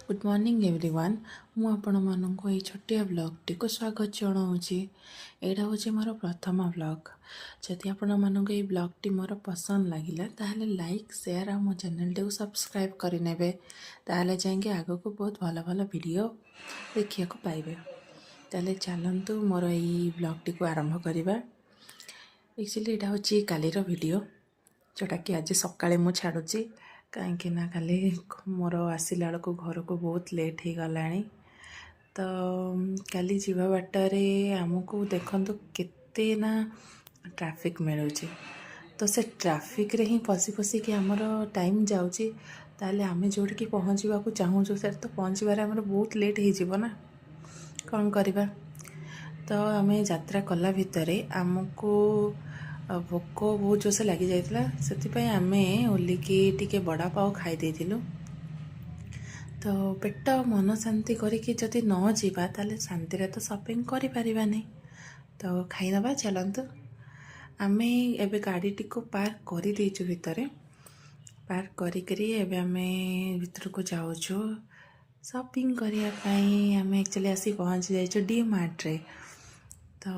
Good morning everyone मु आपण मानक ये छोटिया ब्लॉग को स्वागत जनाऊँगी। यहाँ हूँ मोर प्रथम ब्लॉग। जदि आपण मानक ये ब्लॉग टी मोर पसंद लगिला ताहले लाइक शेयर आ मो चैनल टी सब्सक्राइब करें ताहले जाएंगे आगो को बहुत भल भल वीडियो देखिया को पाइबे। ताहले चलतु मोर ये ब्लॉग टी को आरंभ करवा। एक्चुअली यहाँ हूँ कालीर वीडियो जोटा कि आज सकाळे मु छाड़ुची कहीं ना काली मोर आसला बेलू घर को बहुत लेट हो गला। तो काली जीवा बाटर आमको देखु केते ना ट्रैफिक मिलूँ। तो से ट्रैफिक रे ही फसी फसिकी आमर टाइम जाऊँगी ताले आमे जोड़िकी पहुँचवा चाहूँ से तो पहुँचबार आमर बहुत लेट हो ना कौन करवा। तो आम यात्रा कला भितर आमको भोक बहुत जोर से लगी जाइला से आमे ओलिकी टिके बड़ा पाव खाई देथिलु। तो पेट मन शांति करिकी जदि न जीवा ताले शांति रे तो शॉपिंग करि परिबा नहीं। तो खाईदबा चलतु आमे एबे गाड़ी टिको पार्क करि देइछु भितरे पार्क करी एबे आमे भितर को जाउछु शॉपिंग करिया पई। आमे एक्चुअली आसी पहुँच जाइछु डी मार्ट रे। तो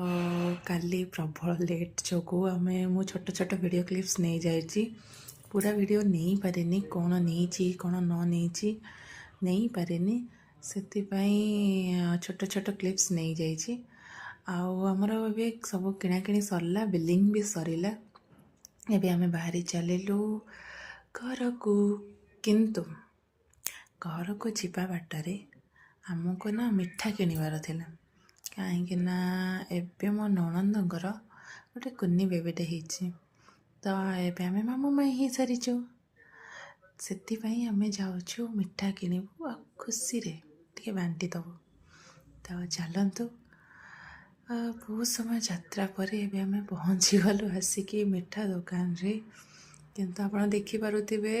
काली प्रबल लेट जो आमे मु छोट छोट वीडियो क्लिप्स नहीं जाइए पूरा वीडियो नहीं पारे कौन नहीं कौन नहीं पारे से छोट छोट क्लिप्स नहीं जाइए। आमर ए सब किणाकिणी सरला बिलिंग भी सरला एबे आमे बाहरी चलिलु घर को। किंतु घर को जीवा बाटरे आमको ना मिठा किणवार थिला कहीं एबे मो ननंदर गोटे कुन्नी बेबीटे होती। तो एबे आमे मामू माई ही सारीचु से आमे जाऊँ मिठा किणबू आ खुशी रे टिके बांटी दबू। तो चलतु बहुत समय यात्रा पर एबे आमे पहुँची गलु आसिकी मिठा दुकान रे। किंतु आपण देखि पारुथिबे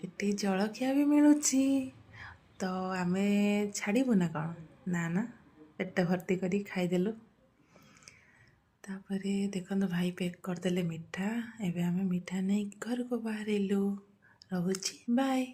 एटी जलखिया भी मिलुची। तो आमे छाड़बू ना कौन ना ना पेट भर्ती करी खाईदेलु। तापरे देखो भाई पैक करदेले मिठा एबे आमे मिठा नहीं घर को बाहर रहूची बाय।